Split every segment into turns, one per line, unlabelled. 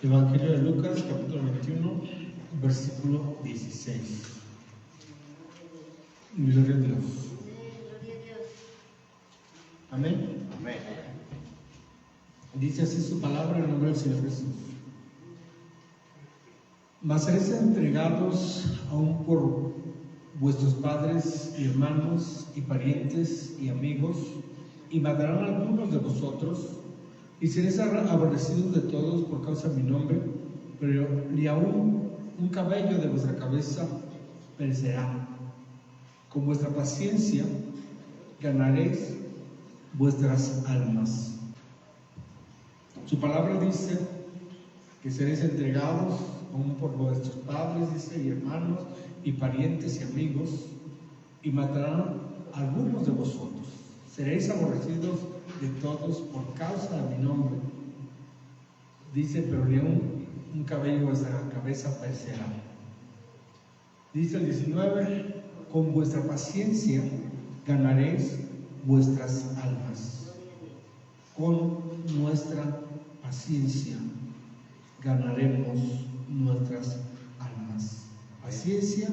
Evangelio de Lucas, capítulo 21, versículo 16. Gloria a Dios. Amén.
Amén.
Dice así su palabra en el nombre del Señor Jesús. Mas seréis entregados aún por vuestros padres y hermanos y parientes y amigos, y matarán a algunos de vosotros, y seréis aborrecidos de todos por causa de mi nombre, pero ni aún un cabello de vuestra cabeza perecerá. Con vuestra paciencia ganaréis vuestras almas. Su palabra dice que seréis entregados aún por vuestros padres, dice, y hermanos, y parientes y amigos, y matarán a algunos de vosotros. Seréis aborrecidos de todos por causa de mi nombre. Dice, pero ni un cabello de vuestra cabeza perecerá. Dice el 19, con vuestra paciencia ganaréis vuestras almas. Con nuestra paciencia ganaremos nuestras almas. Paciencia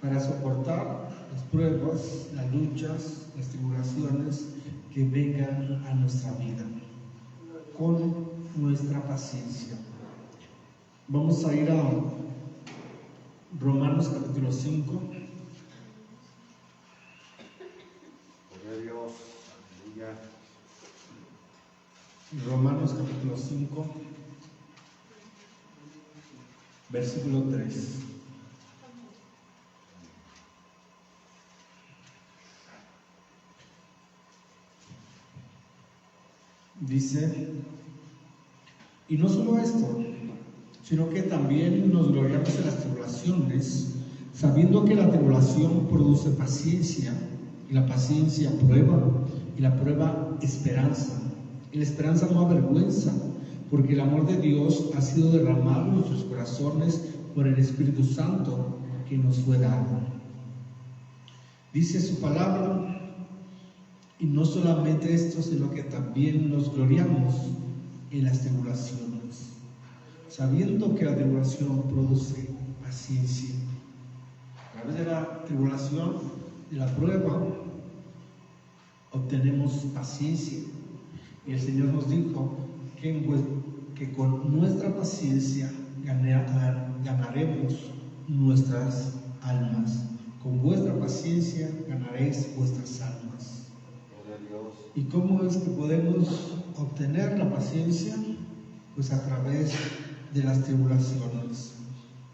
para soportar las pruebas, las luchas, las tribulaciones que vengan a nuestra vida. Con nuestra paciencia. Vamos a ir a Romanos capítulo 5.
Gloria a Dios. Aleluya.
Romanos capítulo 5, versículo 3. Dice, y no solo esto, sino que también nos gloriamos en las tribulaciones, sabiendo que la tribulación produce paciencia, y la paciencia prueba, y la prueba esperanza. Y la esperanza no avergüenza, porque el amor de Dios ha sido derramado en nuestros corazones por el Espíritu Santo que nos fue dado. Dice su palabra, y no solamente esto, sino que también nos gloriamos en las tribulaciones, sabiendo que la tribulación produce paciencia. A través de la tribulación, de la prueba, obtenemos paciencia. Y el Señor nos dijo que con nuestra paciencia ganaremos nuestras almas. Con vuestra paciencia ganaréis vuestras almas. ¿Y cómo es que podemos obtener la paciencia? Pues a través de las tribulaciones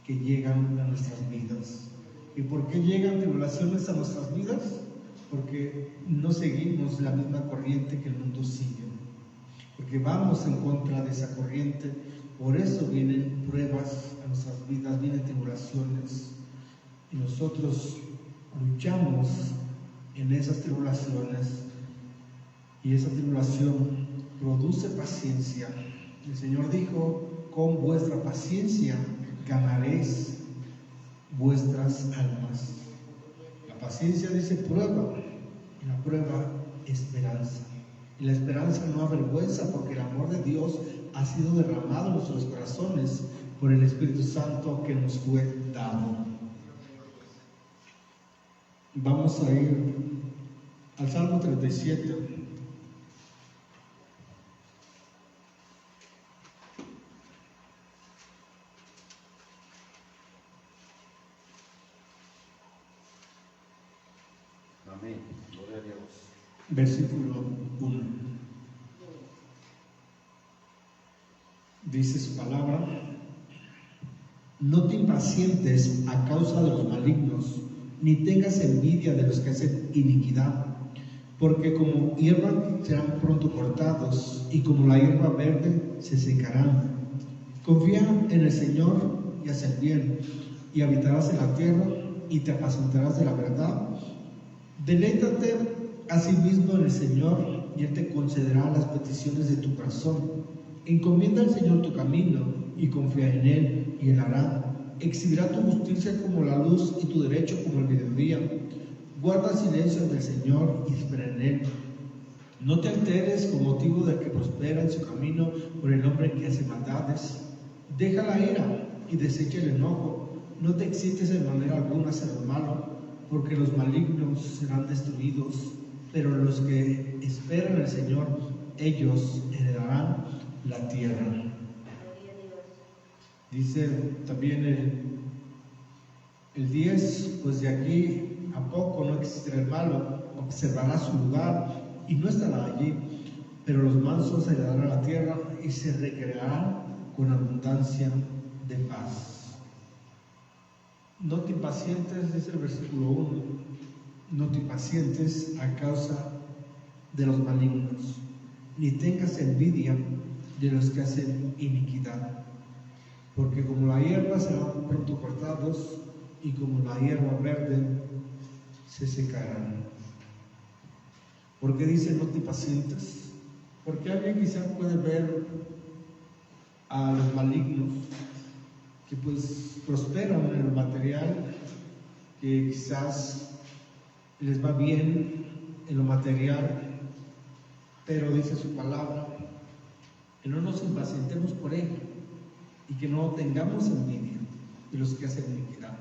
que llegan a nuestras vidas. ¿Y por qué llegan tribulaciones a nuestras vidas? Porque no seguimos la misma corriente que el mundo sigue. Porque vamos en contra de esa corriente. Por eso vienen pruebas a nuestras vidas, vienen tribulaciones. Y nosotros luchamos en esas tribulaciones. Y esa tribulación produce paciencia. El Señor dijo, con vuestra paciencia ganaréis vuestras almas. La paciencia dice prueba, y la prueba esperanza. Y la esperanza no avergüenza, porque el amor de Dios ha sido derramado en nuestros corazones por el Espíritu Santo que nos fue dado. Vamos a ir al Salmo 37.
Amén. Gloria a Dios.
Versículo 1. Dice su palabra, no te impacientes a causa de los malignos, ni tengas envidia de los que hacen iniquidad, porque como hierba serán pronto cortados, y como la hierba verde se secarán. Confía en el Señor y haz el bien, y habitarás en la tierra, y te apacentarás de la verdad. Deleítate asimismo en el Señor, y Él te concederá las peticiones de tu corazón. Encomienda al Señor tu camino, y confía en Él, y Él hará. Exhibirá tu justicia como la luz, y tu derecho como el mediodía. Guarda silencio ante el Señor, y espera en Él. No te alteres con motivo del que prospera en su camino, por el hombre que hace maldades, Deja la ira y desecha el enojo. No te excites en manera alguna a hacer lo malo, porque los malignos serán destruidos, pero los que esperan al Señor, ellos heredarán la tierra. Dice también el 10, pues de aquí a poco no existirá el malo, observará su lugar y no estará allí, pero los mansos heredarán la tierra y se recrearán con abundancia de paz. No te impacientes, dice el versículo 1, no te impacientes a causa de los malignos, ni tengas envidia de los que hacen iniquidad, porque como la hierba serán pronto cortados, y como la hierba verde se secarán. ¿Por qué dice no te impacientes? Porque alguien quizás puede ver a los malignos que pues prosperan en el material, que quizás les va bien en lo material, pero dice su palabra que no nos impacientemos por ello y que no tengamos envidia de los que hacen iniquidad,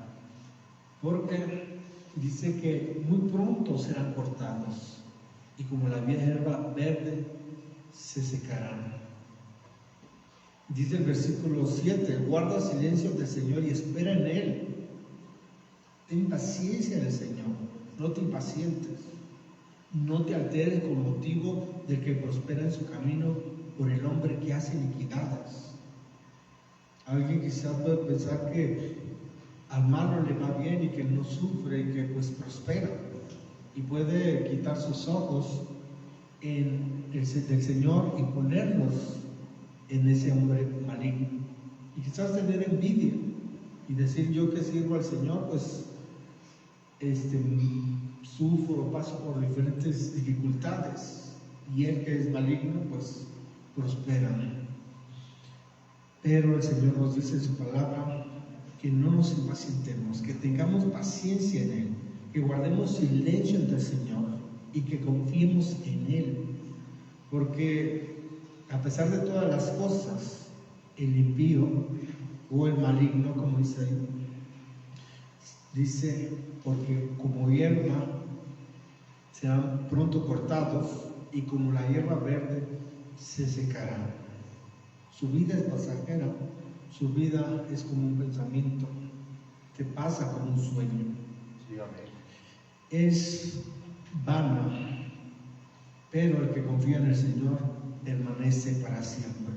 porque dice que muy pronto serán cortados y como la hierba verde se secarán. Dice el versículo 7, guarda silencio del Señor y espera en Él. Ten paciencia en el Señor, no te impacientes, no te alteres con motivo del que prospera en su camino por el hombre que hace iniquidades. Alguien quizás puede pensar que al malo le va bien y que no sufre y que pues prospera, y puede quitar sus ojos del Señor y ponerlos en ese hombre maligno, y quizás tener envidia y decir: yo que sirvo al Señor, pues sufro, paso por diferentes dificultades, y él que es maligno pues prospera. Pero el Señor nos dice en su palabra que no nos impacientemos, que tengamos paciencia en Él, que guardemos silencio ante el Señor y que confiemos en Él, porque a pesar de todas las cosas, el impío o el maligno, como dice ahí, dice: porque como hierba serán pronto cortados y como la hierba verde se secará. Su vida es pasajera, su vida es como un pensamiento que pasa como un sueño.
Sí, amén.
Es vana, pero el que confía en el Señor permanece para siempre.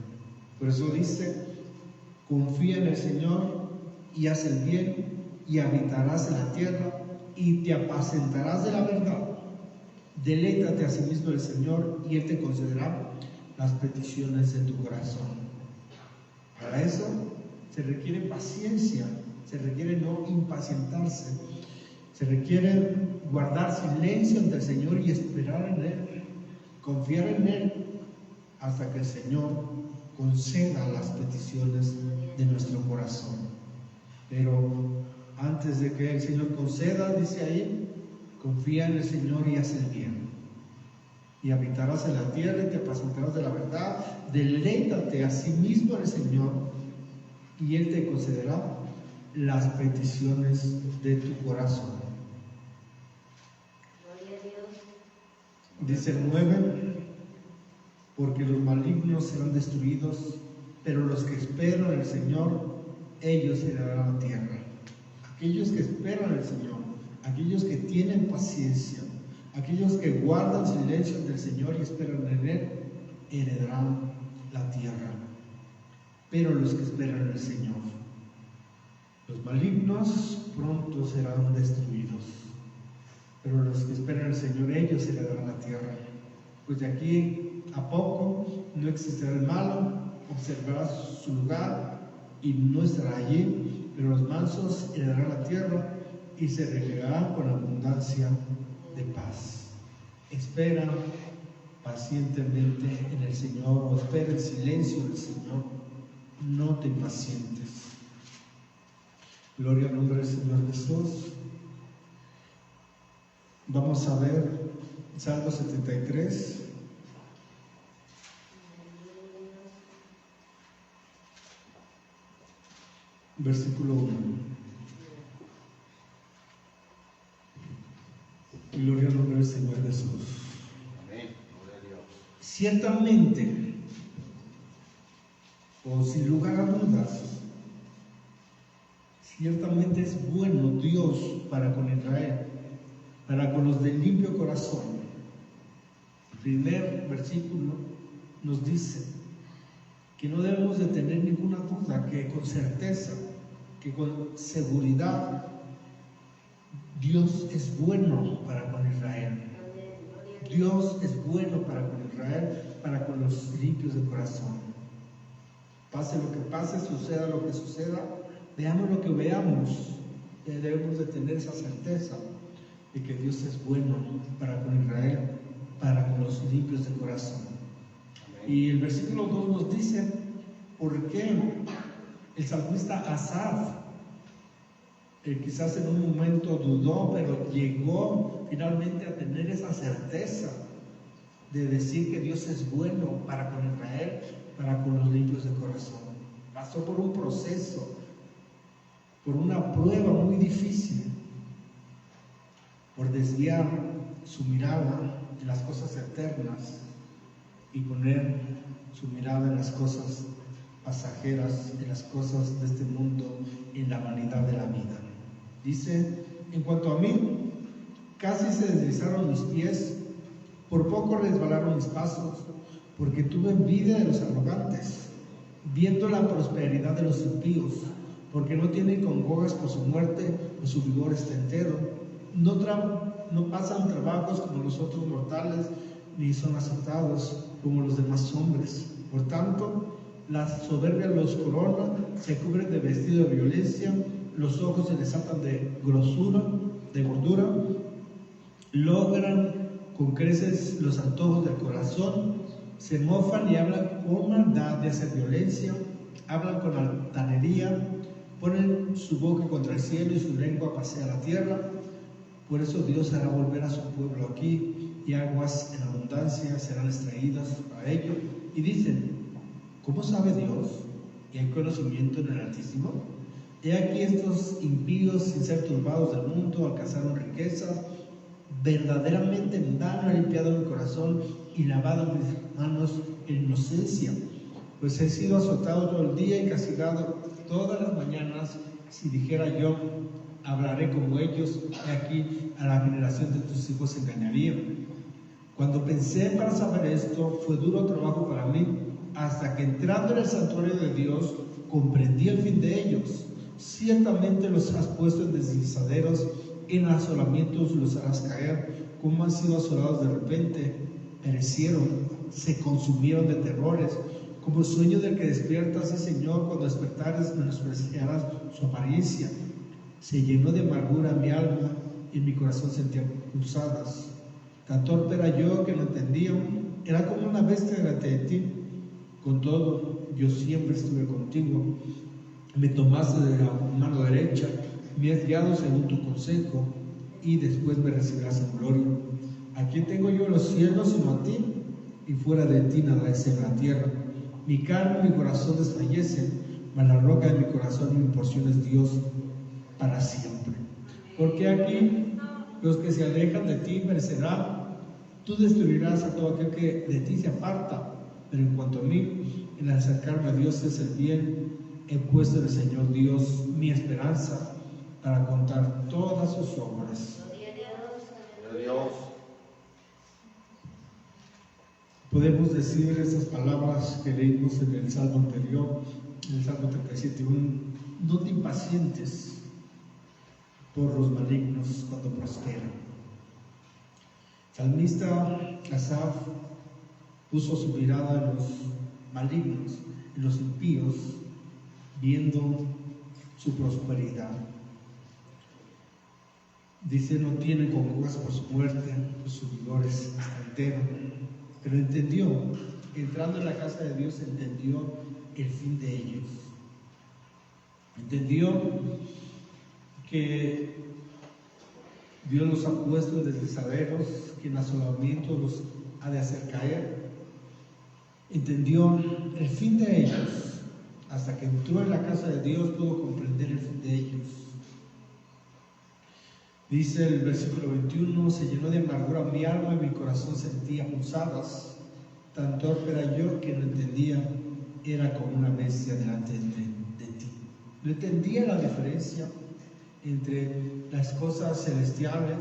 Por eso dice: confía en el Señor y haz el bien, y habitarás en la tierra y te apacentarás de la verdad. Deleítate a sí mismo el Señor y Él te concederá las peticiones de tu corazón. Para eso se requiere paciencia, se requiere no impacientarse, se requiere guardar silencio ante el Señor y esperar en Él, confiar en Él hasta que el Señor conceda las peticiones de nuestro corazón. Pero antes de que el Señor conceda, dice ahí: confía en el Señor y haz el bien, y habitarás en la tierra y te apacentarás de la verdad. Deleítate a sí mismo en el Señor y Él te concederá las peticiones de tu corazón.
Gloria a Dios.
Dice el 9: porque los malignos serán destruidos, pero los que esperan en el Señor, ellos heredarán la tierra. Aquellos que esperan al Señor, aquellos que tienen paciencia, aquellos que guardan silencio del Señor y esperan en Él, heredarán la tierra. Pero los que esperan en el Señor, los malignos pronto serán destruidos, pero los que esperan en el Señor, ellos heredarán la tierra. Pues de aquí a poco no existirá el malo, observará su lugar y no estará allí, pero los mansos heredarán la tierra y se regregarán con abundancia de paz. Espera pacientemente en el Señor, o espera en silencio del Señor, no te impacientes. Gloria al nombre del Señor Jesús. Vamos a ver Salmo 73. Versículo 1. Gloria al nombre del Señor Jesús.
Amén. Gloria a Dios.
Ciertamente, o sin lugar a dudas, ciertamente es bueno Dios para con Israel, para con los de limpio corazón. El primer versículo nos dice que no debemos de tener ninguna duda, que con certeza, que con seguridad, Dios es bueno para con Israel. Dios es bueno para con Israel, para con los limpios de corazón. Pase lo que pase, suceda lo que suceda, veamos lo que veamos, debemos de tener esa certeza de que Dios es bueno para con Israel, para con los limpios de corazón. Y el versículo 2 nos dice por qué el salmista Asaf, quizás en un momento dudó, pero llegó finalmente a tener esa certeza de decir que Dios es bueno para con Israel, para con los limpios de corazón. Pasó por un proceso, por una prueba muy difícil, por desviar su mirada de las cosas eternas y poner su mirada en las cosas pasajeras, en las cosas de este mundo, en la vanidad de la vida. Dice, en cuanto a mí, casi se deslizaron mis pies, por poco resbalaron mis pasos, porque tuve envidia de los arrogantes, viendo la prosperidad de los impíos, porque no tienen congojas por su muerte, pues su vigor está entero. No pasan trabajos como los otros mortales, ni son azotados como los demás hombres. Por tanto, la soberbia los corona, se cubren de vestido de violencia, los ojos se les atan de grosura, de gordura, logran con creces los antojos del corazón, se mofan y hablan con maldad de hacer violencia, hablan con altanería, ponen su boca contra el cielo y su lengua pasea la tierra. Por eso Dios hará volver a su pueblo aquí, y aguas en abundancia serán extraídas para ello. Y dicen, ¿cómo sabe Dios? ¿Y hay conocimiento en el Altísimo? He aquí estos impíos, sin ser turbados del mundo, alcanzaron riquezas. Verdaderamente en vano he limpiado mi corazón y lavado mis manos en inocencia, pues he sido azotado todo el día y castigado todas las mañanas. Si dijera yo, hablaré como ellos, he aquí a la generación de tus hijos engañaría. Cuando pensé para saber esto, fue duro trabajo para mí, hasta que entrando en el santuario de Dios, comprendí el fin de ellos. Ciertamente los has puesto en deslizaderos, en asolamientos los harás caer. Como han sido asolados de repente, perecieron, se consumieron de terrores. Como el sueño del que despiertas, sí, Señor, cuando despertares menospreciarás su apariencia. Se llenó de amargura mi alma y en mi corazón sentía pulsadas. Tan torpe era yo que no entendía, era como una bestia delante de ti. Con todo, yo siempre estuve contigo. Me tomaste de la mano derecha, me has guiado según tu consejo, y después me recibirás en gloria. Aquí tengo yo los cielos sino a ti, y fuera de ti nada es en la tierra. Mi carne y mi corazón desfallecen, mas la roca de mi corazón y mi porción es Dios para siempre. Porque aquí los que se alejan de ti perecerán. Tú destruirás a todo aquel que de ti se aparta. Pero en cuanto a mí, en acercarme a Dios es el bien. He puesto en el Señor Dios mi esperanza para contar todas sus obras.
Gloria a Dios.
Podemos decir esas palabras que leímos en el Salmo anterior, en el Salmo 37:1. No te impacientes por los malignos cuando prosperan. Salmista Asaf puso su mirada en los malignos, en los impíos, viendo su prosperidad. Dice, no tiene congojas por su muerte, pues su vigor está entero. Pero entendió, entrando en la casa de Dios, entendió el fin de ellos. Entendió que Dios los ha puesto en deslizaderos, que en asolamientos los ha de hacer caer. Entendió el fin de ellos, Hasta que entró en la casa de Dios pudo comprender el fin de ellos. Dice el versículo 21, se llenó de amargura mi alma y mi corazón sentía punzadas. Tan torpe era yo que no entendía, era como una bestia delante de ti. No entendía la diferencia entre las cosas celestiales,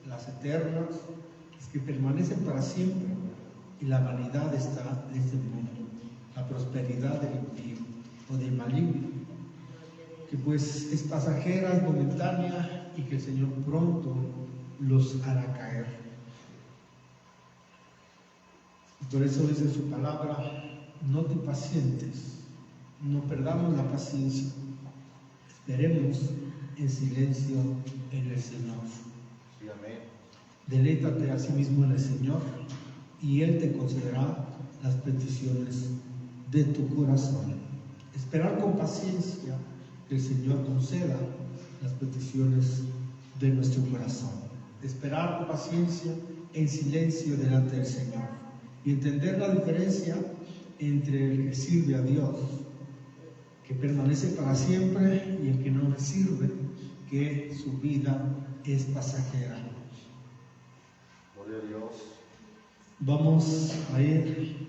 las eternas, las que permanecen para siempre, y la vanidad está de este mundo, la prosperidad del impío o del maligno, que pues es pasajera, es momentánea, y que el Señor pronto los hará caer. Y por eso dice su palabra, no te impacientes, no perdamos la paciencia, esperemos en silencio en el Señor.
Sí, amén.
Deleítate a sí mismo en el Señor y Él te concederá las peticiones de tu corazón. Esperar con paciencia que el Señor conceda las peticiones de nuestro corazón. Esperar con paciencia en silencio delante del Señor y entender la diferencia entre el que sirve a Dios, que permanece para siempre, y el que no le sirve, que su vida es pasajera.
Gloria a Dios.
Vamos a ir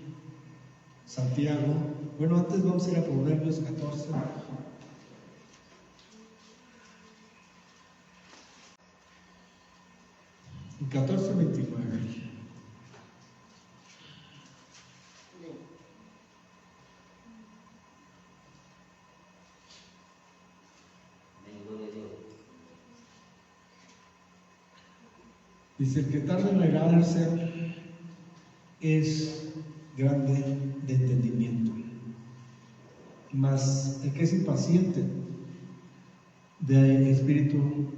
Santiago. Bueno, antes vamos a ir a Proverbios 14. En 14:29. Dice, el que tarda en airarse es grande de entendimiento, mas el que es impaciente de espíritu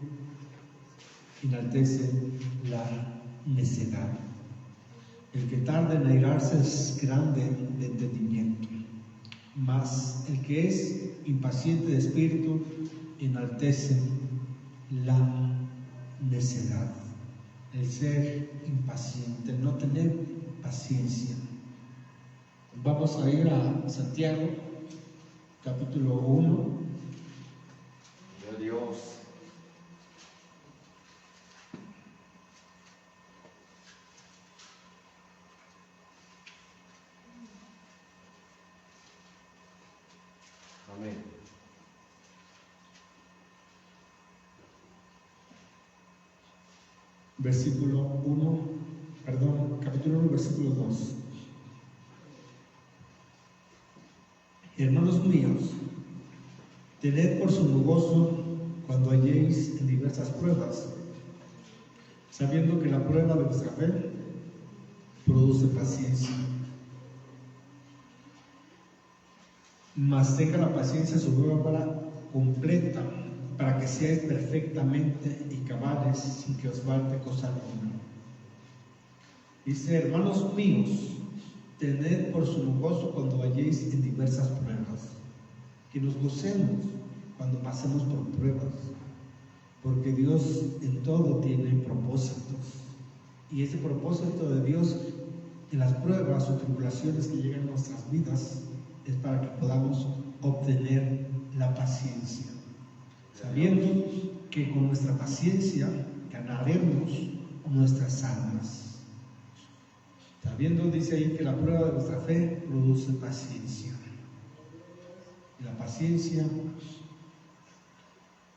enaltece la necedad. El que tarda en airarse es grande de entendimiento, mas el que es impaciente de espíritu enaltece la necedad. El ser impaciente, no tener paciencia. Vamos a ir a Santiago, capítulo 1.
Gloria a Dios. Amén.
Capítulo 1, versículo 2. Hermanos míos, tened por sumo gozo cuando halléis en diversas pruebas, sabiendo que la prueba de vuestra fe produce paciencia. Mas tenga la paciencia su obra completa, para que seáis perfectamente y cabales, sin que os falte cosa alguna. Dice, hermanos míos, tened por sumo gozo cuando halléis en diversas pruebas, que nos gocemos cuando pasemos por pruebas, porque Dios en todo tiene propósitos, y ese propósito de Dios en las pruebas o tribulaciones que llegan a nuestras vidas es para que podamos obtener la paciencia, sabiendo que con nuestra paciencia ganaremos nuestras almas. Sabiendo, dice ahí, que la prueba de nuestra fe produce paciencia. Y la paciencia,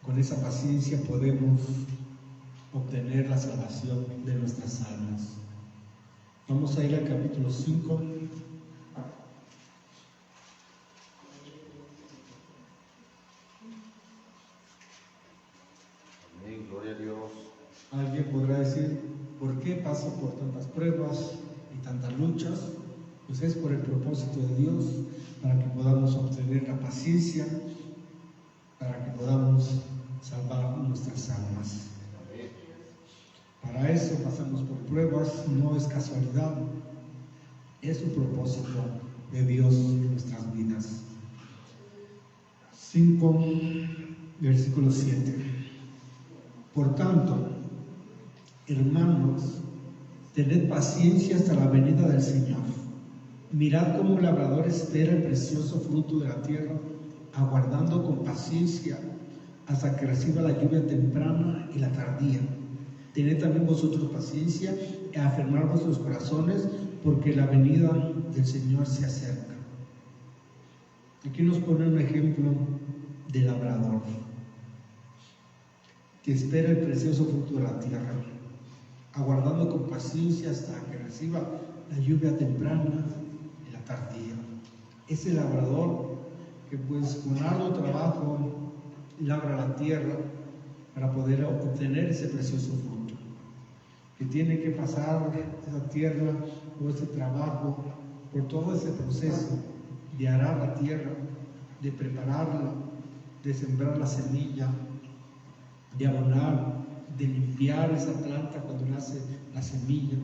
con esa paciencia podemos obtener la salvación de nuestras almas. Vamos a ir al capítulo 5.
Amén. Gloria a Dios.
Alguien podrá decir, ¿por qué paso por tantas pruebas y tantas luchas? Pues es por el propósito de Dios, para que podamos obtener la paciencia, para que podamos salvar nuestras almas.
Amén.
Para eso pasamos por pruebas, no es casualidad, es un propósito de Dios en nuestras vidas. 5, versículo 7. Por tanto, hermanos, tened paciencia hasta la venida del Señor. Mirad cómo el labrador espera el precioso fruto de la tierra, aguardando con paciencia hasta que reciba la lluvia temprana y la tardía. Tened también vosotros paciencia y afirmad vuestros corazones, porque la venida del Señor se acerca. Aquí nos pone un ejemplo de labrador que espera el precioso fruto de la tierra, aguardando con paciencia hasta que reciba la lluvia temprana y la tardía. Ese labrador que pues con arduo trabajo labra la tierra para poder obtener ese precioso fruto, que tiene que pasar esa tierra o ese trabajo por todo ese proceso de arar la tierra, de prepararla, de sembrar la semilla, de abonar, de limpiar esa planta cuando nace la semilla,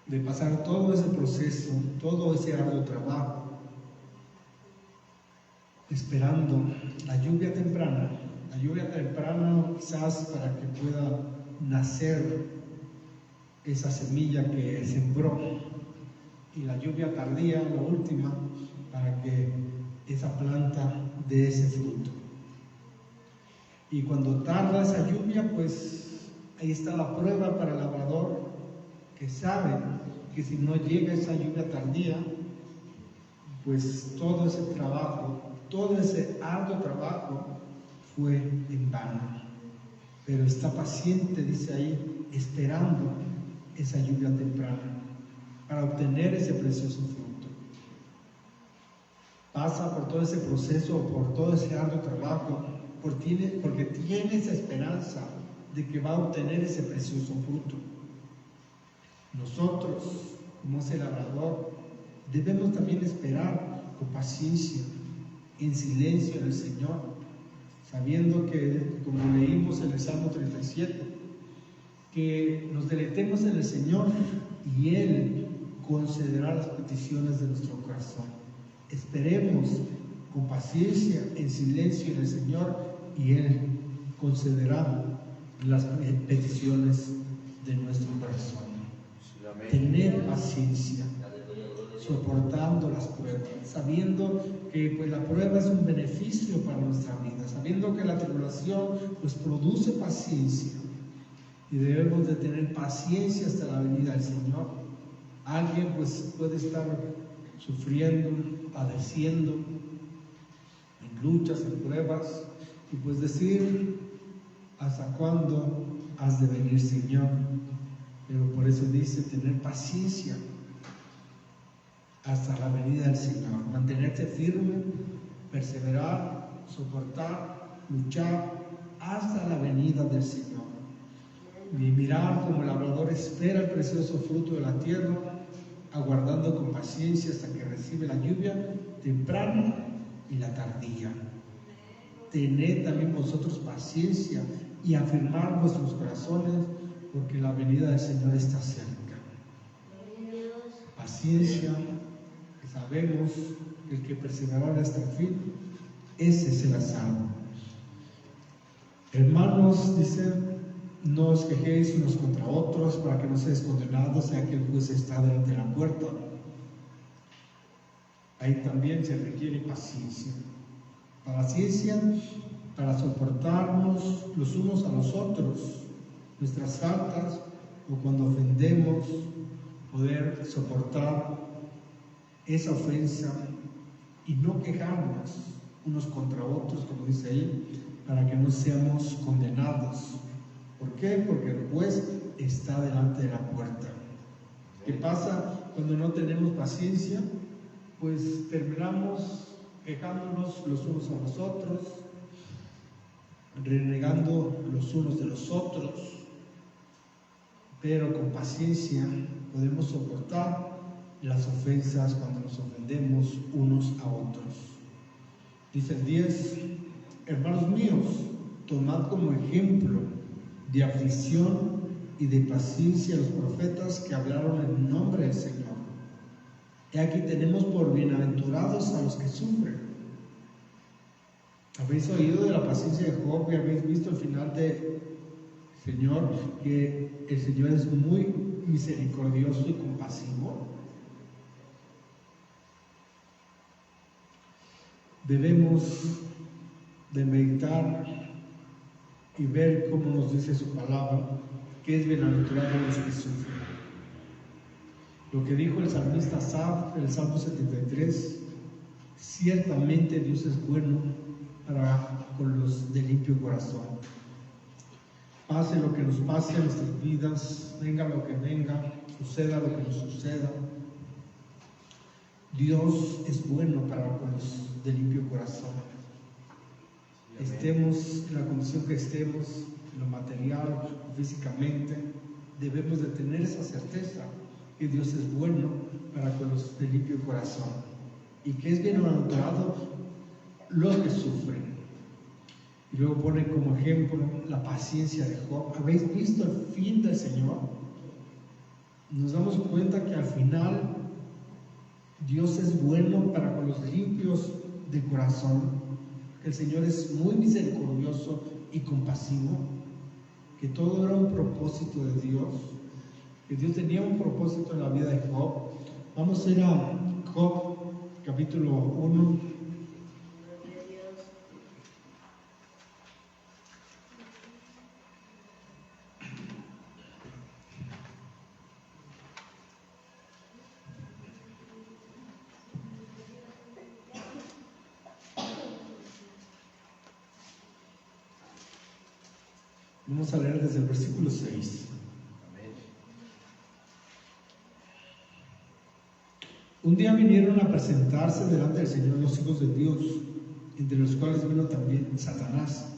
de pasar todo ese proceso, todo ese arduo trabajo, esperando la lluvia temprana quizás para que pueda nacer esa semilla que sembró, y la lluvia tardía, la última, para que esa planta dé ese fruto. Y cuando tarda esa lluvia, pues ahí está la prueba para el labrador, que sabe que si no llega esa lluvia tardía, pues todo ese trabajo, todo ese arduo trabajo fue en vano. Pero está paciente, dice ahí, esperando esa lluvia temprana para obtener ese precioso fruto. Pasa por todo ese proceso, por todo ese arduo trabajo, porque tiene esa esperanza de que va a obtener ese precioso fruto. Nosotros, como ese labrador, debemos también esperar con paciencia, en silencio en el Señor, sabiendo que, como leímos en el Salmo 37, que nos deleitemos en el Señor y Él concederá las peticiones de nuestro corazón. Esperemos con paciencia, en silencio en el Señor, y Él concederá las peticiones de nuestro corazón. Tener paciencia, soportando las pruebas, sabiendo que pues, la prueba es un beneficio para nuestra vida, sabiendo que la tribulación pues, produce paciencia, y debemos de tener paciencia hasta la venida del Señor. Alguien pues puede estar sufriendo, padeciendo en luchas, en pruebas, y pues decir: ¿hasta cuándo has de venir, Señor? Pero por eso dice tener paciencia hasta la venida del Señor, mantenerse firme, perseverar, soportar, luchar hasta la venida del Señor. Y mirar como el labrador espera el precioso fruto de la tierra, aguardando con paciencia hasta que recibe la lluvia temprana y la tardía. Tened también vosotros paciencia y afirmar vuestros corazones, porque la venida del Señor está cerca. Paciencia, que sabemos que el que perseverará hasta el fin, ese será salvo. Hermanos, dice: no os quejéis unos contra otros, para que no seáis condenados, ya que el juez está delante de la puerta. Ahí también se requiere paciencia. Paciencia para soportarnos los unos a los otros, nuestras faltas, o cuando ofendemos, poder soportar esa ofensa y no quejarnos unos contra otros, como dice ahí, para que no seamos condenados. ¿Por qué? Porque el juez está delante de la puerta. ¿Qué pasa cuando no tenemos paciencia? Pues terminamos quejándonos los unos a los otros, renegando los unos de los otros, pero con paciencia podemos soportar las ofensas cuando nos ofendemos unos a otros. Dice el 10: hermanos míos, tomad como ejemplo de aflicción y de paciencia a los profetas que hablaron en nombre del Señor. Y aquí tenemos por bienaventurados a los que sufren. ¿Habéis oído de la paciencia de Job y habéis visto el final del Señor? Que el Señor es muy misericordioso y compasivo. Debemos de meditar y ver cómo nos dice su palabra, que es bienaventurado los que sufren. Lo que dijo el salmista Asaf, el Salmo 73, ciertamente Dios es bueno para con los de limpio corazón. Pase lo que nos pase en nuestras vidas, venga lo que venga, suceda lo que nos suceda, Dios es bueno para con los de limpio corazón. Estemos en la condición que estemos, en lo material, físicamente, debemos de tener esa certeza que Dios es bueno para con los de limpio corazón y que es bienaventurado los que sufren. Y luego pone como ejemplo la paciencia de Job. ¿Habéis visto el fin del Señor? Nos damos cuenta que al final Dios es bueno para con los limpios de corazón. El Señor es muy misericordioso y compasivo, que todo era un propósito de Dios, que Dios tenía un propósito en la vida de Job. Vamos a ir a Job capítulo 1. Vamos a leer desde el versículo 6. Un día vinieron a presentarse delante del Señor los hijos de Dios, entre los cuales vino también Satanás.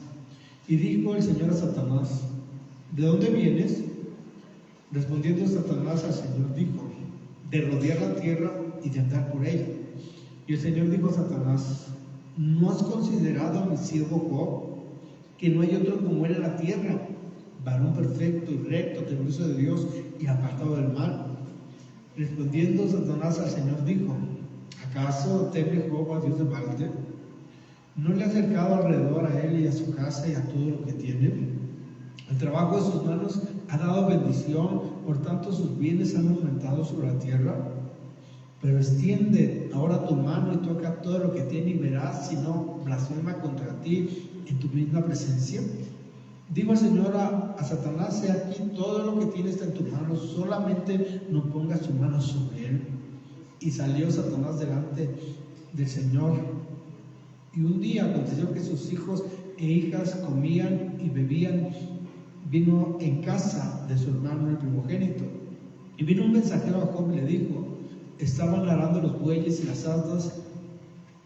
Y dijo el Señor a Satanás: ¿de dónde vienes? Respondiendo Satanás al Señor dijo: de rodear la tierra y de andar por ella. Y el Señor dijo a Satanás: ¿no has considerado a mi siervo Job, que no hay otro como él en la tierra, varón perfecto y recto, temeroso de Dios y apartado del mal? Respondiendo Satanás al Señor dijo: ¿acaso teme Job a Dios de balde? ¿No le ha acercado alrededor a él y a su casa y a todo lo que tiene? El trabajo de sus manos ha dado bendición, por tanto sus bienes han aumentado sobre la tierra. Pero extiende ahora tu mano y toca todo lo que tiene y verás si no blasfema contra ti en tu misma presencia. Dijo el Señor a Satanás: he aquí, todo lo que tienes está en tu mano, solamente no pongas tu mano sobre él. Y salió Satanás delante del Señor. Y un día aconteció que sus hijos e hijas comían y bebían vino en casa de su hermano el primogénito. Y vino un mensajero a Job y le dijo: estaban arando los bueyes y las asnas,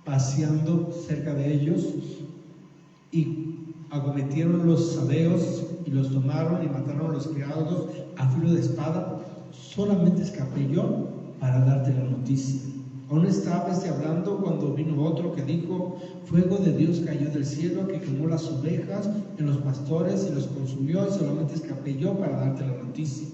paseando cerca de ellos, y acometieron los sabeos y los tomaron y mataron a los criados a filo de espada. Solamente escapé yo para darte la noticia. Aún estaba hablando cuando vino otro que dijo: fuego de Dios cayó del cielo que quemó las ovejas en los pastores y los consumió, y solamente escapé yo para darte la noticia.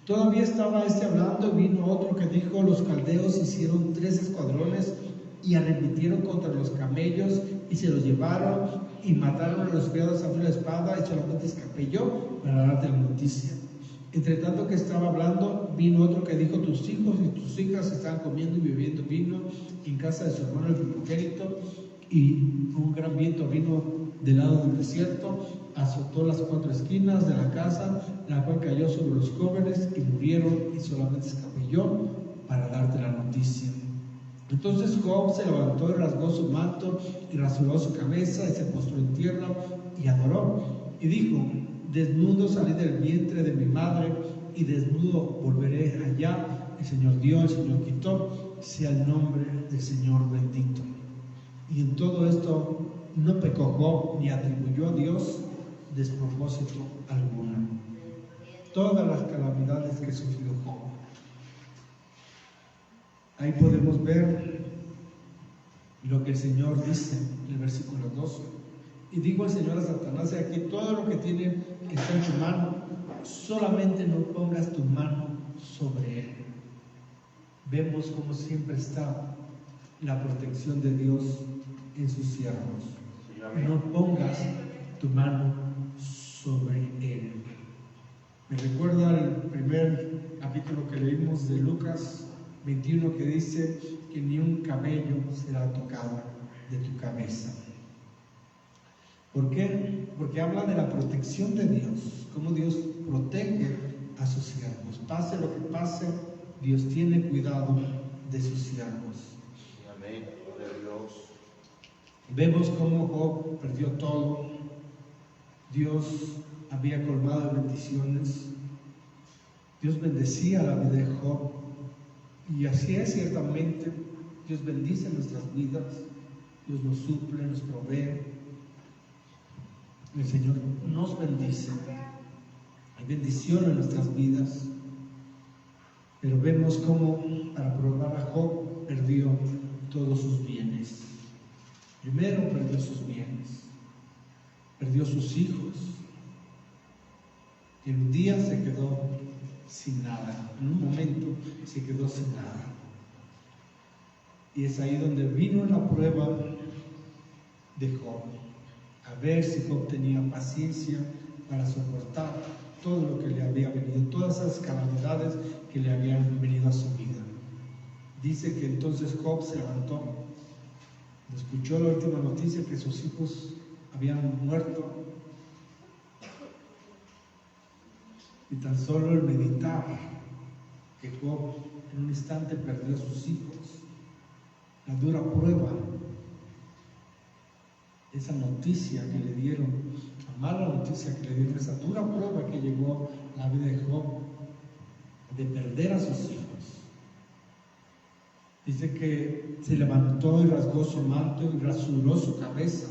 Todavía estaba hablando y vino otro que dijo: los caldeos hicieron 3 escuadrones y arremetieron contra los camellos y se los llevaron y mataron a los criados a filo de espada, y solamente escapé yo para darte la noticia. Entre tanto que estaba hablando, vino otro que dijo: tus hijos y tus hijas estaban comiendo y bebiendo vino en casa de su hermano el primogénito, y un gran viento vino del lado del desierto, azotó las 4 esquinas de la casa, la cual cayó sobre los jóvenes y murieron, y solamente escapé yo para darte la noticia. Entonces Job se levantó y rasgó su manto y rasuró su cabeza y se postró en tierra y adoró, y dijo: desnudo salí del vientre de mi madre y desnudo volveré allá. El Señor dio, el Señor quitó, sea el nombre del Señor bendito. Y en todo esto no pecó Job ni atribuyó a Dios despropósito alguno. Todas las calamidades que sufrió Job, ahí podemos ver lo que el Señor dice en el versículo 12. Y dijo el Señor a Satanás: aquí todo lo que tiene está en tu mano, solamente no pongas tu mano sobre él. Vemos como siempre está la protección de Dios en sus siervos. No pongas tu mano sobre él. Me recuerda el primer capítulo que leímos de Lucas 21, que dice que ni un cabello será tocado de tu ¿Por qué? Porque habla de la protección de Dios, cómo Dios protege a sus siervos. Pase lo que pase, Dios tiene cuidado de sus siervos.
Amén. Gloria a Dios.
Vemos cómo Job perdió todo. Dios había colmado de bendiciones. Dios bendecía la vida de Job. Y así es, ciertamente, Dios bendice nuestras vidas. Dios nos suple, nos provee. El Señor nos bendice. Hay bendición en nuestras vidas. Pero vemos cómo para probar a Job perdió todos sus bienes. Primero perdió sus bienes, perdió sus hijos, y en un día se quedó sin nada, en un momento se quedó sin nada. Y es ahí donde vino la prueba de Job, a ver si Job tenía paciencia para soportar todo lo que le había venido, todas esas calamidades que le habían venido a su vida. Dice que entonces Job se levantó, escuchó la última noticia que sus hijos habían muerto, y tan solo el meditar que Job en un instante perdió a sus hijos, la dura prueba, esa noticia que le dieron, la mala noticia que le dieron, esa dura prueba que llegó a la vida de Job, de perder a sus hijos. Dice que se levantó y rasgó su manto y rasuró su cabeza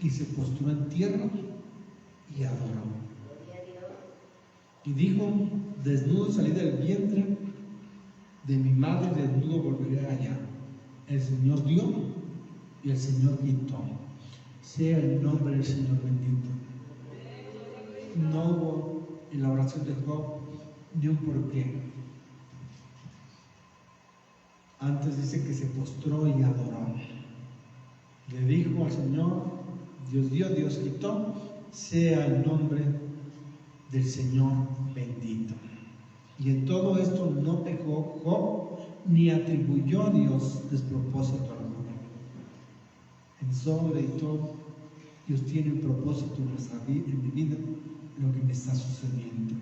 y se postró en tierra y adoró. Y dijo: desnudo salí del vientre de mi madre, desnudo volveré allá. El Señor dio y el Señor quitó. Sea el nombre del Señor bendito. No hubo en la oración de Job ni un porqué. Antes dice que se postró y adoró. Le dijo al Señor: Dios dio, Dios quitó, sea el nombre del Señor bendito. Y en todo esto no pecó Job, ni atribuyó a Dios despropósito alguno. En sobre y todo, Dios tiene un propósito en nuestra vida, en mi vida, en lo que me está sucediendo.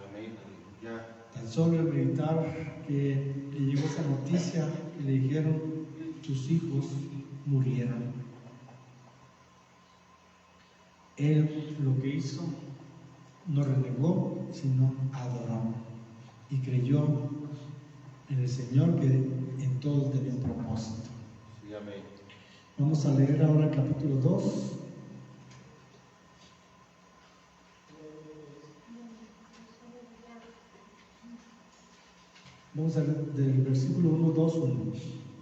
Amén. Ya.
Tan solo el meditar que le llegó esa noticia, que le dijeron: tus hijos murieron. Él lo que hizo, no renegó, sino adoró y creyó en el Señor, que en todo tenía un propósito.
Sí, amén.
Vamos a leer ahora el capítulo 2. Vamos a leer del versículo 1, 2, 1.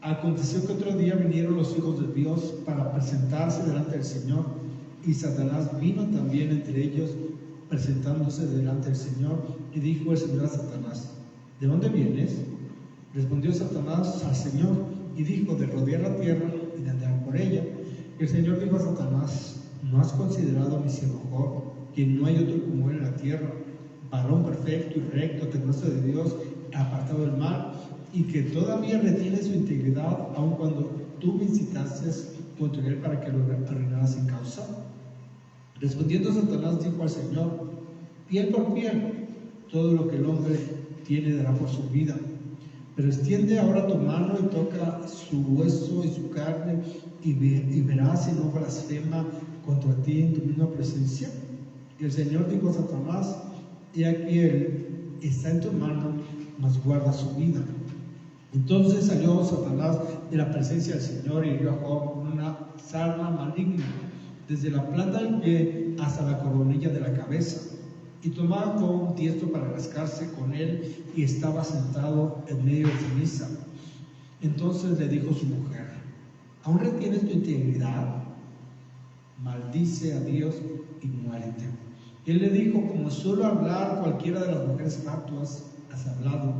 Aconteció que otro día vinieron los hijos de Dios para presentarse delante del Señor, y Satanás vino también entre ellos, presentándose delante del Señor. Y dijo el Señor a Satanás: ¿de dónde vienes? Respondió Satanás al Señor y dijo: de rodear la tierra y de andar por ella. Y el Señor dijo a Satanás: ¿no has considerado a mi siervo Job, quien no hay otro como él en la tierra, varón perfecto y recto, temeroso de Dios, apartado del mal, y que todavía retiene su integridad, aun cuando tú me incitaste contra él para que lo arruinaras sin causa? Respondiendo Satanás dijo al Señor: piel por piel, todo lo que el hombre tiene dará por su vida. Pero extiende ahora tu mano y toca su hueso y su carne, y verás si no blasfema contra ti en tu misma presencia. Y el Señor dijo a Satanás: he aquí él está en tu mano, mas guarda su vida. Entonces salió Satanás de la presencia del Señor y hirió a Job con una sarna maligna, desde la planta del pie hasta la coronilla de la cabeza. Y tomaba Job un tiesto para rascarse con él, y estaba sentado en medio de ceniza. Entonces le dijo su mujer: ¿aún retienes tu integridad? Maldice a Dios y muérete. Y él le dijo: como suelo hablar cualquiera de las mujeres fatuas, has hablado.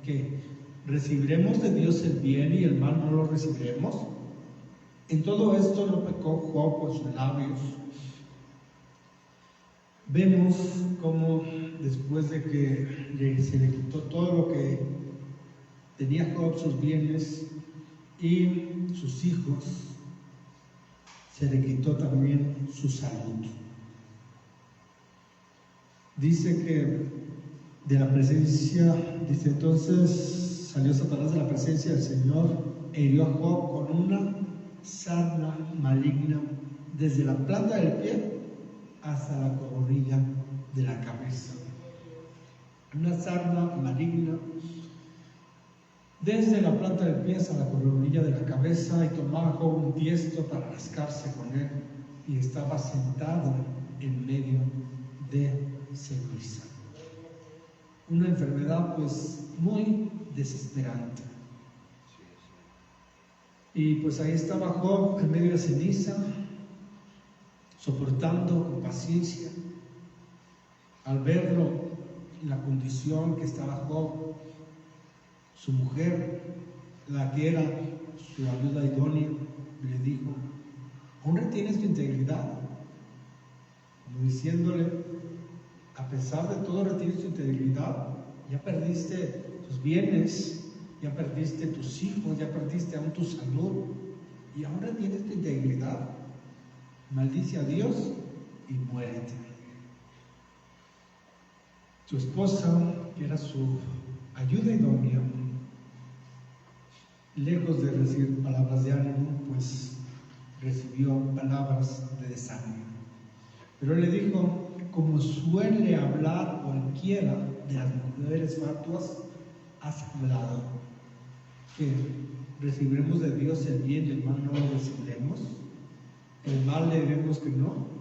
¿Qué? ¿Recibiremos de Dios el bien y el mal no lo recibiremos? En todo esto no pecó Job con sus labios. Vemos cómo después de que se le quitó todo lo que tenía Job, sus bienes y sus hijos, se le quitó también su salud. Dice que de la presencia, dice entonces salió Satanás de la presencia del Señor e hirió a Job con una sarna maligna desde la planta del pie hasta la coronilla de la cabeza. Una sarna maligna desde la planta del pie hasta la coronilla de la cabeza, y tomaba Job un tiesto para rascarse con él, y estaba sentado en medio de ceniza. Una enfermedad pues muy desesperante. Y pues ahí estaba Job en medio de ceniza, soportando con paciencia. Al verlo, la condición que estaba Job, su mujer, la que era su ayuda idónea, le dijo: ¿aún retienes tu integridad? Como diciéndole: a pesar de todo retienes tu integridad, ya perdiste tus bienes, ya perdiste tus hijos, ya perdiste aún tu salud, y aún retienes tu integridad. Maldice a Dios y muérete. Su esposa, que era su ayuda idónea, lejos de recibir palabras de ánimo, pues recibió palabras de desánimo. Pero él le dijo: como suele hablar cualquiera de las mujeres fatuas, has hablado, que recibiremos de Dios el bien y el mal no lo recibiremos, el mal le diremos que no.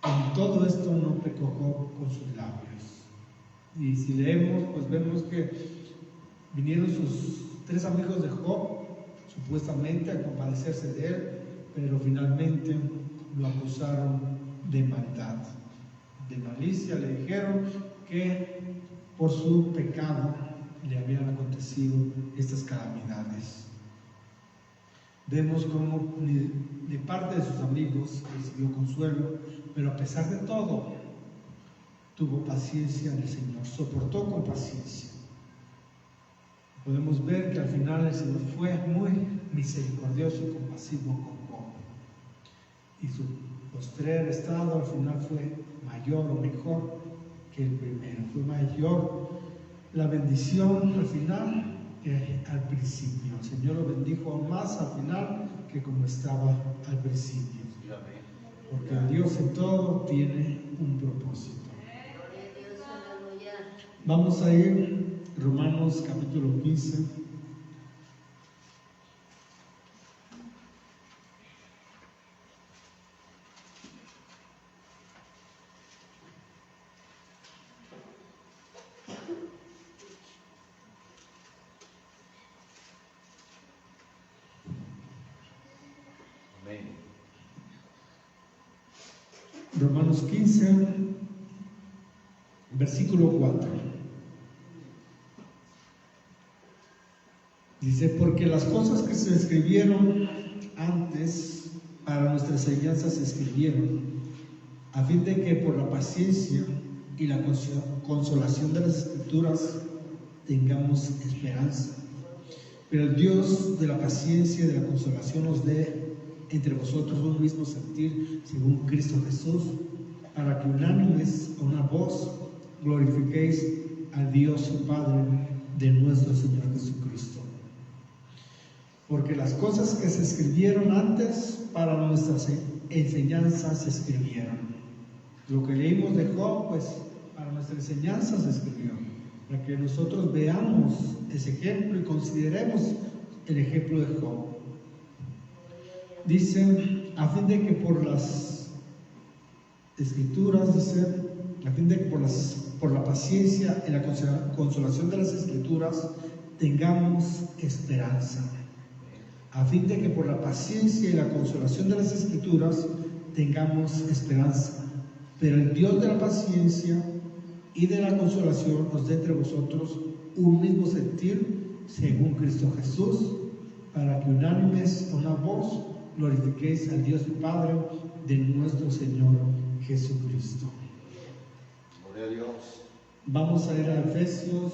En todo esto no pecó Job con sus labios. Y si leemos, pues vemos que vinieron sus 3 amigos de Job, supuestamente a compadecerse de él, pero finalmente lo acusaron de maldad, de malicia. Le dijeron que por su pecado le habían acontecido estas calamidades. Vemos cómo de parte de sus amigos recibió consuelo, pero a pesar de todo tuvo paciencia en el Señor, soportó con paciencia. Podemos ver que al final el Señor fue muy misericordioso y compasivo con Job, y su postrer estado al final fue mayor o mejor que el primero. Fue mayor la bendición al final que al principio. El Señor lo bendijo aún más al final que como estaba al principio, porque Dios en todo tiene un propósito. Vamos a ir Romanos capítulo 15. Romanos 15, versículo 4. Dice: porque las cosas que se escribieron antes para nuestra enseñanza se escribieron, a fin de que por la paciencia y la consolación de las Escrituras tengamos esperanza. Pero el Dios de la paciencia y de la consolación os dé entre vosotros un mismo sentir según Cristo Jesús, para que unánimes a una voz glorifiquéis a Dios y Padre de nuestro Señor Jesucristo. Porque las cosas que se escribieron antes para nuestras enseñanzas se escribieron. Lo que leímos de Job, pues para nuestra enseñanza se escribió, para que nosotros veamos ese ejemplo y consideremos el ejemplo de Job. Dice: a fin de que por las Escrituras, dice, a fin de que por la paciencia y la consolación de las Escrituras tengamos esperanza. A fin de que por la paciencia y la consolación de las Escrituras tengamos esperanza. Pero el Dios de la paciencia y de la consolación os dé entre vosotros un mismo sentir según Cristo Jesús, para que unánimes a una voz glorifiquéis al Dios y Padre de nuestro Señor Jesucristo.
Gloria a Dios.
Vamos a ir a Efesios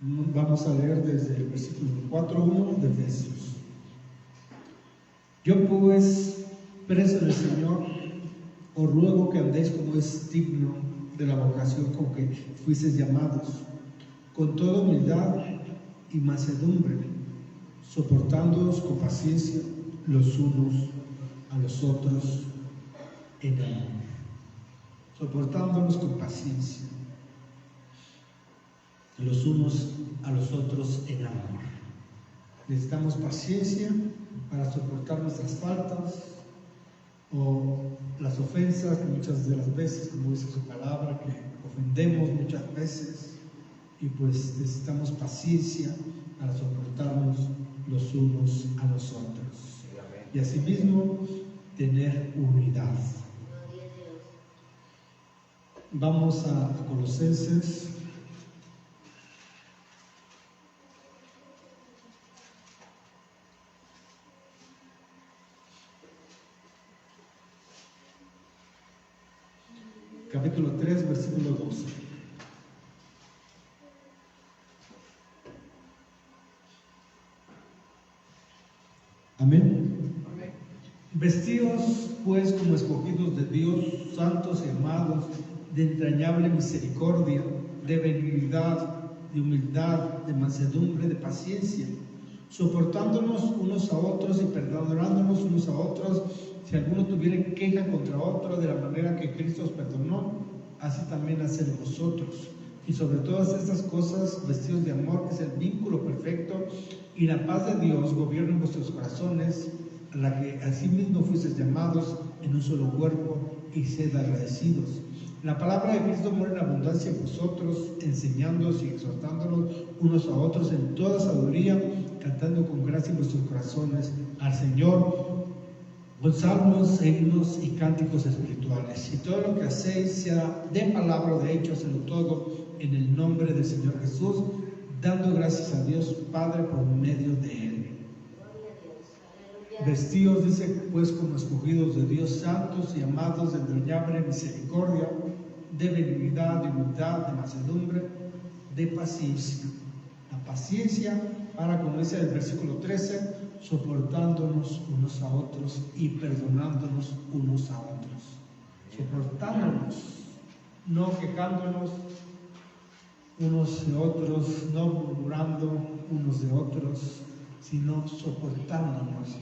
Vamos a leer desde el versículo 4:1 de Efesios. Yo pues, preso del Señor, os ruego que andéis como es digno de la vocación con que fuisteis llamados, con toda humildad y mansedumbre, soportándoos con paciencia los unos a los otros en amor. Soportándonos con paciencia los unos a los otros en amor. Necesitamos paciencia para soportar nuestras faltas o las ofensas, que muchas de las veces, como dice su palabra, que ofendemos muchas veces, y pues necesitamos paciencia para soportarnos los unos a los otros. Y asimismo, tener unidad. Vamos a Colosenses. Capítulo 3, versículo 12. Amén. Vestíos pues como escogidos de Dios, santos y amados, de entrañable misericordia, de benignidad, de humildad, de mansedumbre, de paciencia, soportándonos unos a otros y perdonándonos unos a otros, si alguno tuviera queja contra otro, de la manera que Cristo os perdonó, así también haced vosotros. Y sobre todas estas cosas, vestidos de amor, que es el vínculo perfecto, y la paz de Dios gobierna en vuestros corazones, a la que asimismo fuisteis llamados en un solo cuerpo, y sed agradecidos. La palabra de Cristo mora en abundancia en vosotros, enseñándoos y exhortándonos unos a otros en toda sabiduría, cantando con gracia en vuestros corazones al Señor, con salmos, himnos y cánticos espirituales. Y todo lo que hacéis, sea de palabra o de hecho, hacedlo todo en el nombre del Señor Jesús, dando gracias a Dios Padre por medio de Él. Vestíos, dice, pues, como escogidos de Dios, santos y amados, de entrañable misericordia, de benignidad, de humildad, de mansedumbre, de paciencia. La paciencia para, como dice el versículo 13, soportándonos unos a otros y perdonándonos unos a otros. Soportándonos, no quejándonos unos de otros, no murmurando unos de otros, sino soportándonos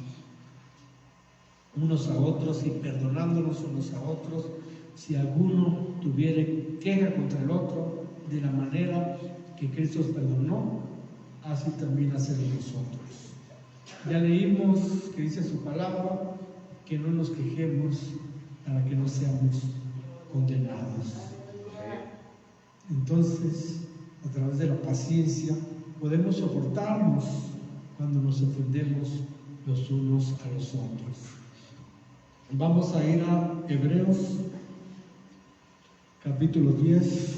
unos a otros y perdonándonos unos a otros, si alguno tuviere queja contra el otro, de la manera que Cristo os perdonó, así también hacemos nosotros. Ya leímos que dice su palabra, que no nos quejemos para que no seamos condenados. Entonces, a través de la paciencia, podemos soportarnos cuando nos ofendemos los unos a los otros. Vamos a ir a Hebreos, capítulo 10,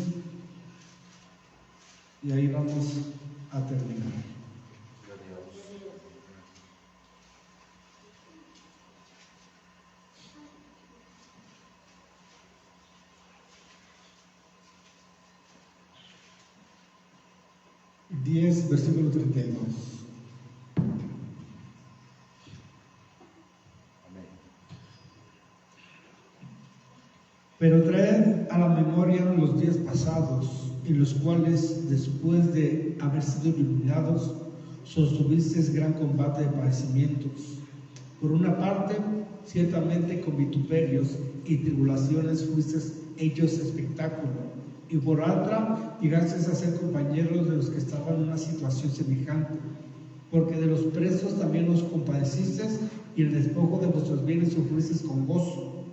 y ahí vamos a terminar. Versículo 32. Pero traed a la memoria los días pasados, en los cuales, después de haber sido iluminados, sostuvisteis gran combate de padecimientos. Por una parte, ciertamente con vituperios y tribulaciones fuisteis hechos espectáculo, y por otra, llegasteis a ser compañeros de los que estaban en una situación semejante, porque de los presos también os compadecisteis, y el despojo de vuestros bienes sufristeis con gozo,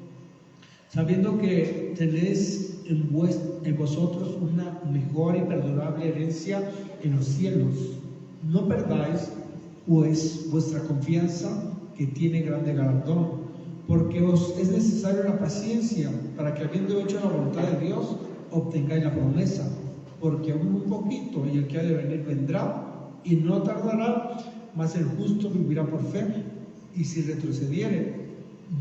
sabiendo que tenéis en vosotros una mejor y perdurable herencia en los cielos. No perdáis, pues, vuestra confianza, que tiene grande galardón, porque os es necesaria la paciencia, para que, habiendo hecho la voluntad de Dios, obtengáis la promesa. Porque aún un poquito, y el que ha de venir vendrá, y no tardará, mas el justo vivirá por fe, y si retrocediere,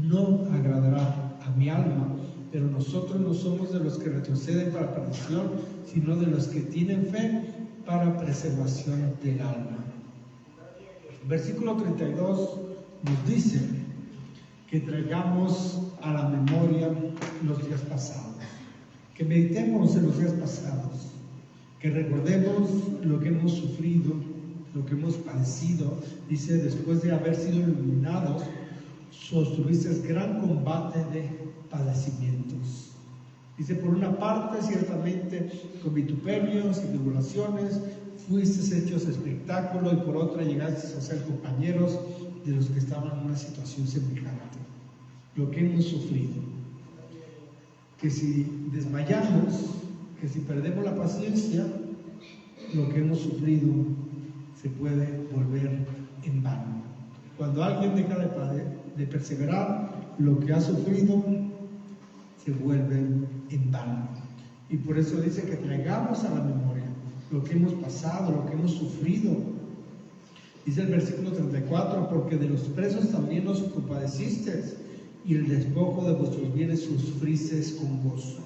no agradará a mi alma. Pero nosotros no somos de los que retroceden para perdición, sino de los que tienen fe para preservación del alma. Versículo 32 nos dice que traigamos a la memoria los días pasados, que meditemos en los días pasados, que recordemos lo que hemos sufrido, lo que hemos padecido. Dice, después de haber sido iluminados, sostuviste gran combate de padecimientos. Dice, por una parte, ciertamente, con vituperios y tribulaciones, fuisteis hechos espectáculo, y por otra llegasteis a ser compañeros de los que estaban en una situación semejante. Lo que hemos sufrido. Que si desmayamos, que si perdemos la paciencia, lo que hemos sufrido se puede volver en vano. Cuando alguien deja de perseverar, lo que ha sufrido se vuelve en vano. Y por eso dice que traigamos a la memoria lo que hemos pasado, lo que hemos sufrido. Dice el versículo 34, porque de los presos también os compadecisteis, y el despojo de vuestros bienes sufristeis con gozo.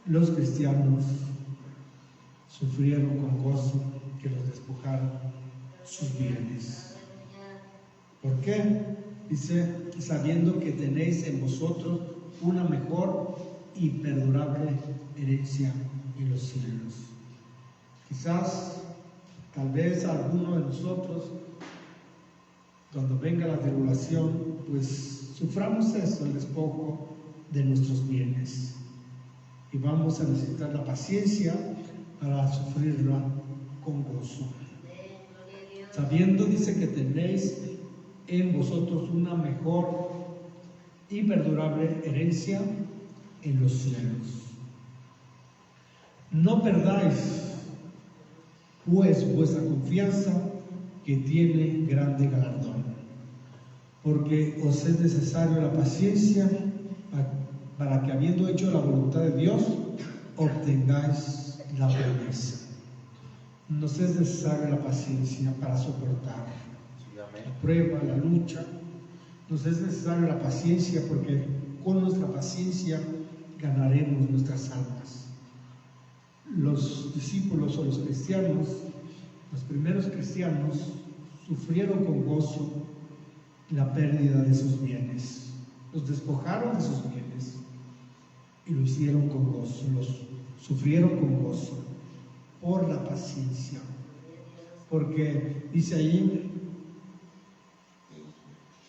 Los cristianos sufrieron con gozo que los despojaron sus bienes. ¿Por qué? Dice, sabiendo que tenéis en vosotros una mejor y perdurable herencia en los cielos. Quizás, tal vez alguno de nosotros, cuando venga la tribulación, pues suframos eso, el despojo de nuestros bienes. Y vamos a necesitar la paciencia para sufrirla con gozo. Sabiendo, dice, que tenéis en vosotros una mejor y perdurable herencia en los cielos. No perdáis, pues, vuestra confianza, que tiene grande galardón, porque os es necesario la paciencia para que, habiendo hecho la voluntad de Dios, obtengáis la promesa. Nos es necesaria la paciencia para soportar la prueba, la lucha. Nos es necesaria la paciencia porque con nuestra paciencia ganaremos nuestras almas. Los discípulos o los cristianos, los primeros cristianos, sufrieron con gozo la pérdida de sus bienes. Los despojaron de sus bienes y lo hicieron con gozo, los sufrieron con gozo por la paciencia. Porque dice ahí,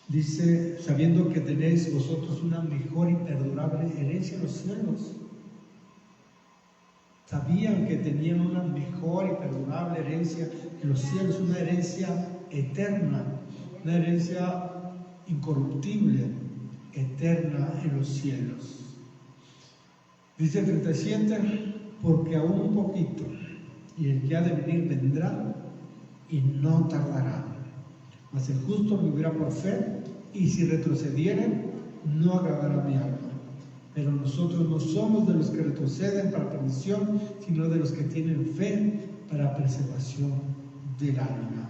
dice, sabiendo que tenéis vosotros una mejor y perdurable herencia en los cielos. Sabían que tenían una mejor y perdurable herencia en los cielos, una herencia eterna, una herencia incorruptible, eterna en los cielos. Dice el 37, porque aún un poquito, y el que ha de venir vendrá y no tardará. Mas el justo vivirá por fe, y si retrocediere, no agradará mi alma. Pero nosotros no somos de los que retroceden para perdición, sino de los que tienen fe para preservación del alma.